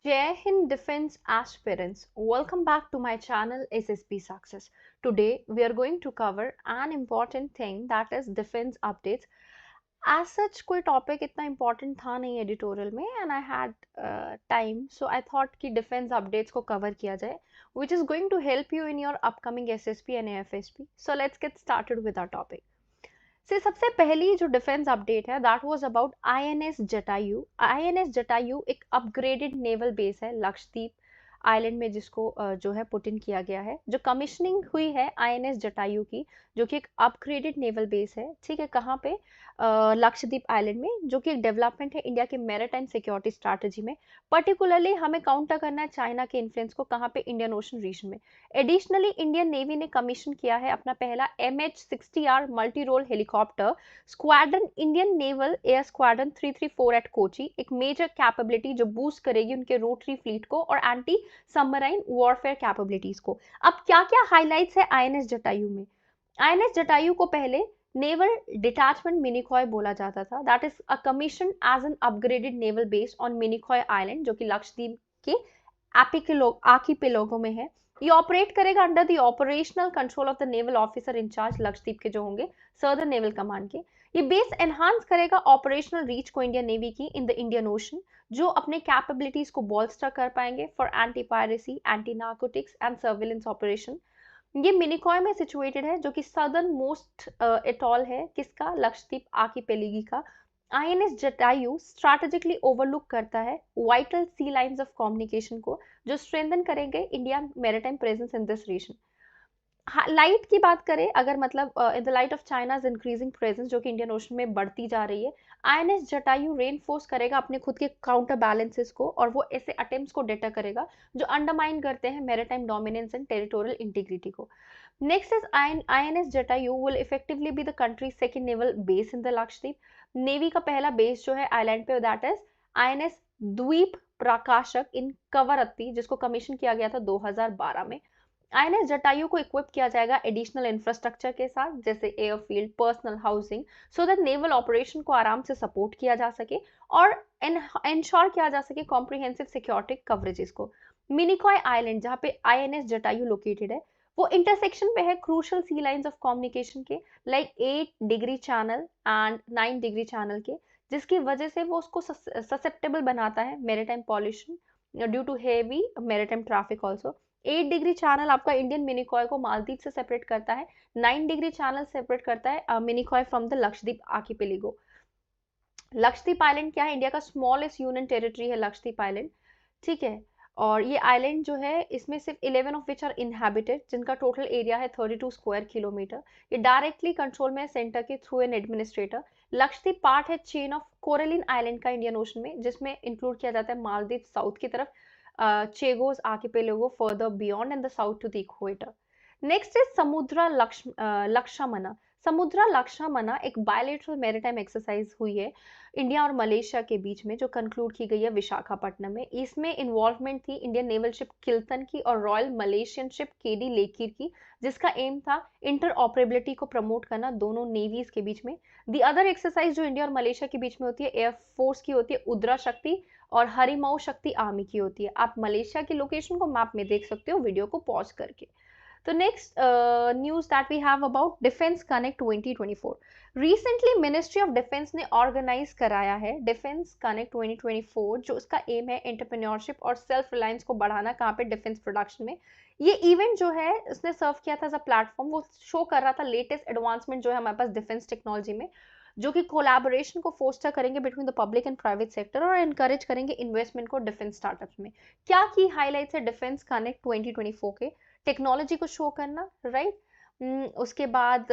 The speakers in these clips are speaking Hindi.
Jai Hind Defense Aspirants, welcome back to my channel SSP Success. Today we are going to cover an important thing that is defense updates. As such कोई topic इतना important था नहीं editorial में and I had time so I thought कि defense updates को cover किया जाए which is going to help you in your upcoming SSP and AFSP. So let's get started with our topic. से सबसे पहली जो डिफेंस अपडेट है that was about INS Jatayu. INS Jatayu एक अपग्रेडेड नेवल बेस है लक्षद्वीप आइलैंड में जिसको जो है पुट इन किया गया है। जो कमिश्निंग हुई है आईएनएस जटायु की जो कि एक अपग्रेडेड नेवल बेस है, ठीक है, कहाँ पे लक्षद्वीप आइलैंड में, जो कि एक डेवलपमेंट है इंडिया के मैरीटाइम सिक्योरिटी स्ट्रैटेजी में। पर्टिकुलरली हमें काउंटर करना है चाइना के इन्फ्लुएंस को, कहाँ पे, इंडियन ओशन रीजन में। एडिशनली इंडियन नेवी ने कमीशन किया है अपना पहला MH-60R multi role helicopter squadron, Indian naval air squadron 334 at Kochi, एक मेजर कैपेबिलिटी जो बूस्ट करेगी उनके रोटरी फ्लीट को और एंटी सबमराइन वॉरफेयर कैपेबिलिटीज को। अब क्या क्या हाइलाइट्स है आईएनएस जटायु में? आईएनएस जटायु को पहले नेवल डिटैचमेंट मिनिकॉय बोला जाता था, that is a commission as an upgraded naval base on Minicoy island जो कि लक्षद्वीप के आर्किपेलागो में है। ये ऑपरेट करेगा under the operational control of the naval officer in charge Lakshadweep के जो होंगे सर्दर्न नेवल कमांड के। ये बेस एनहांस करेगा ऑपरेशनल रीच को इंडियन नेवी की इन द इंडियन ओशन, जो अपने कैपेबिलिटीज को बॉल्स्टर कर पाएंगे for anti piracy, anti narcotics and surveillance operation. ये मिनिकॉय में सिचुएटेड है जो कि सदर्न मोस्ट एटॉल है किसका, लक्षद्वीप आर्किपेलागो का। आईएनएस जटायु स्ट्रैटेजिकली ओवरलुक करता है vital sea lines of communication को जो स्ट्रेंथन करेंगे India maritime presence in this region. Light की बात करें अगर, मतलब in the light of China's increasing presence जो कि इंडियन ओशन में बढ़ती जा रही है, आईएनएस जटायु रेनफोर्स करेगा अपने खुद के काउंटर बैलेंसेस को और वो ऐसे अटेम्प्ट्स को डेटर करेगा जो अंडरमाइन करते हैं maritime dominance and territorial integrity को। Next is INS Jatayu will effectively be the country second naval base in the Lakshadweep. Navy का पहला बेस जो है आइलैंड पे दैट इज आईएनएस द्वीप प्रकाशक इन कवरत्ती जिसको कमीशन किया गया था 2012 में। आईएनएस जटायु को इक्विप किया जाएगा एडिशनल इंफ्रास्ट्रक्चर के साथ जैसे airfield, personal housing, so that naval operation को आराम से सपोर्ट किया जा सके और इंश्योर किया जा सके कॉम्प्रिहेंसिव सिक्योरिटी कवरेजेस को। मिनिकॉय आइलैंड जहाँ पे आईएनएस जटायु लोकेटेड है वो इंटरसेक्शन पे है crucial sea lines of communication के, like 8 degree channel and 9 degree channel के, जिसकी वजह से वो उसको ससेप्टेबल बनाता है maritime pollution due to heavy maritime traffic also. 8 degree channel आपका इंडियन मिनिकॉय को मालदीव से सेपरेट करता है, 9 डिग्री चैनल सेपरेट करता है Minicoy from the Lakshadweep archipelago. Lakshadweep island क्या है, इंडिया का स्मॉलेस्ट यूनियन टेरिटरी है लक्षद्वीप आइलैंड, ठीक है। और ये आइलैंड जो है इसमें सिर्फ 11 ऑफ विच आर इनहैबिटेड, जिनका टोटल एरिया है 32 स्क्वायर किलोमीटर। ये डायरेक्टली कंट्रोल में है सेंटर के through an administrator. Lakshadweep part है चेन ऑफ कोरेलिन आइलैंड का इंडियन ओशन में, जिसमें इंक्लूड किया जाता है मालदीव साउथ की तरफ, Chagos archipelago further beyond and the south to the equator. Next is Samudra Lakshmana. समुद्रा लक्ष्मणा एक बायलेटरल मैरीटाइम एक्सरसाइज हुई है इंडिया और मलेशिया के बीच में जो कंक्लूड की गई है विशाखापट्टनम में। इसमें इन्वॉल्वमेंट थी इंडियन नेवल शिप किल्तन की और रॉयल मलेशियन शिप केडी लेकिर की, जिसका एम था इंटर ऑपरेबिलिटी को प्रमोट करना दोनों नेवीज के बीच में। दी अदर एक्सरसाइज जो इंडिया और मलेशिया के बीच में होती है एयरफोर्स की होती है उद्रा शक्ति और हरिमाऊ शक्ति आर्मी की होती है। आप मलेशिया की लोकेशन को मैप में देख सकते हो वीडियो को पॉज करके। तो next news that we have about defence connect 2024। Recently ministry of defence ने ऑर्गेनाइज कराया है डिफेंस कनेक्ट 2024, जो उसका एम है एंटरप्रेन्योरशिप और सेल्फ रिलायंस को बढ़ाना कहाँ पे, डिफेंस प्रोडक्शन में। ये इवेंट जो है उसने सर्व किया था एज अ प्लेटफॉर्म, वो शो कर रहा था लेटेस्ट एडवांसमेंट जो है हमारे पास डिफेंस टेक्नोलॉजी में, जो कि कोलैबोरेशन को फोस्टर करेंगे between the public and private sector और एनकरेज करेंगे इन्वेस्टमेंट को डिफेंस स्टार्टअप्स में। क्या की हाईलाइट्स है डिफेंस कनेक्ट 2024 के? टेक्नोलॉजी को शो करना, राइट, उसके बाद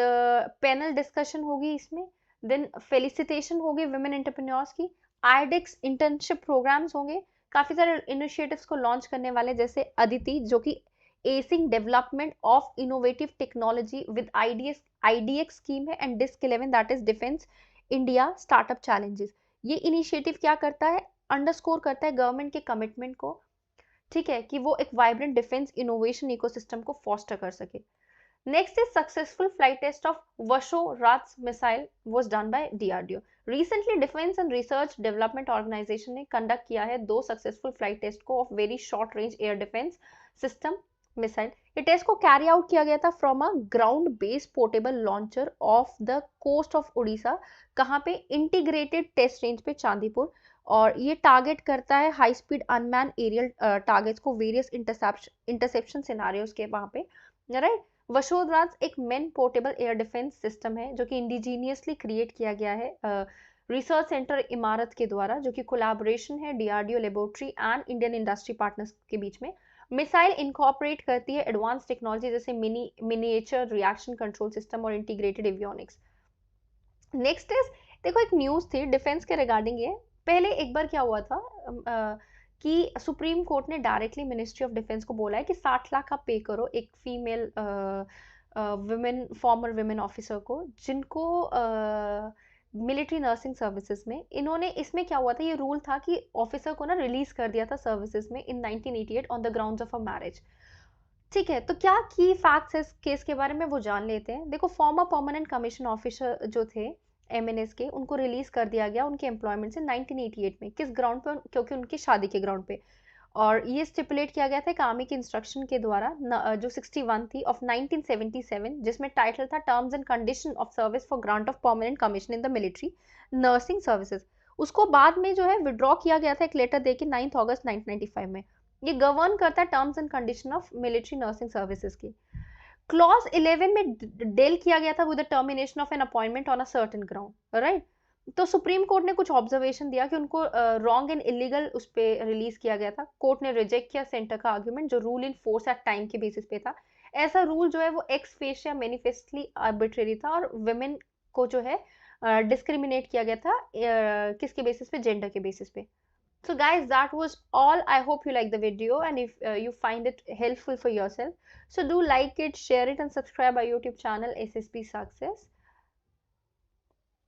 पैनल डिस्कशन होगी इसमें, देन फेलिसिटेशन होगी विमेन एंटरप्रेन्योर्स की, आईडेक्स इंटर्नशिप प्रोग्राम्स होंगे, काफी सारे इनिशिएटिव्स को लॉन्च करने वाले जैसे अदिति जो कि acing development of innovative technology with iDEX scheme है, and DISC 11 that is defence India startup challenges. ये इनिशिएटिव क्या करता है, अंडरस्कोर करता है गवर्नमेंट के कमिटमेंट को, ठीक है, कि वो एक वाइब्रेंट डिफेंस इनोवेशन इकोसिस्टम को फोस्टर कर सके। Next is successful flight test of VSHORADS missile was done by DRDO. Recently defence and research development organisation ने कंडक्ट किया है 2 सक्सेसफुल फ्लाइट टेस्ट को of very short range air defence system missile. ये टेस्ट को कैरी आउट किया गया था from a ground based portable launcher off the coast of Orissa, कहाँ पे, इंटीग्रेटेड टेस्ट रेंज पे चांदीपुर। और ये टारगेट करता है high speed unmanned aerial targets को वेरियस इंटरसेप्शन सिनारियोज के वहाँ पे, राइट। वशोधराज एक man portable air defence system है जो कि इंडिजीनियसली क्रिएट किया गया है रिसर्च सेंटर इमारत के द्वारा, जो कि कोलैबोरेशन है DRDO laboratory and Indian industry partners के बीच में। मिसाइल इनकॉर्पोरेट करती है एडवांस टेक्नोलॉजी जैसे मिनिएचर रिएक्शन कंट्रोल सिस्टम और इंटीग्रेटेड एवियोनिक्स। नेक्स्ट इज, देखो एक न्यूज थी डिफेंस के रिगार्डिंग ये। पहले एक बार क्या हुआ था कि सुप्रीम कोर्ट ने डायरेक्टली मिनिस्ट्री ऑफ डिफेंस को बोला है कि 60 लाख आप पे करो एक female women farmer women officer को, जिनको मिलिट्री नर्सिंग सर्विसेज में, इन्होंने, इसमें क्या हुआ था, ये रूल था कि ऑफिसर को ना रिलीज कर दिया था सर्विसेज में इन 1988 on the grounds of a marriage. ठीक है, तो क्या की फैक्ट्स है इस केस के बारे में वो जान लेते हैं। देखो, फॉर्मर परमानेंट कमीशन ऑफिसर जो थे एमएनएस के, उनको रिलीज कर दिया गया उनके एम्प्लॉयमेंट से 1988 में। किस ग्राउंड पे? क्योंकि उनकी शादी के ग्राउंड पे। और ये स्टिपुलेट किया गया था एक आर्मी की इंस्ट्रक्शन के द्वारा जो 61 थी ऑफ 1977, जिसमें टाइटल था terms and condition of service for grant of permanent commission in the military nursing services. उसको बाद में जो है विड्रॉ किया गया था एक लेटर देके 9 अगस्त 1995 में। ये गवर्न करता है terms and condition of military nursing services की। क्लॉज 11 में डेल किया गया था with the termination of an appointment on a certain ground, right. तो सुप्रीम कोर्ट ने कुछ ऑब्जर्वेशन दिया कि उनको रॉन्ग एंड इलीगल उस पर रिलीज किया गया था। कोर्ट ने रिजेक्ट किया सेंटर का आर्ग्यूमेंट जो rule in force at time के बेसिस पे था। ऐसा रूल जो है वो एक्स फेशिया मैनिफेस्टली आर्बिट्रेरी था और वुमेन को जो है डिस्क्रिमिनेट किया गया था किसके बेसिस पे? जेंडर के बेसिस पे। So guys, that was all. I hope you like the video, and if you find it helpful for yourself, so do like it, share it, and subscribe our YouTube channel SSP Success.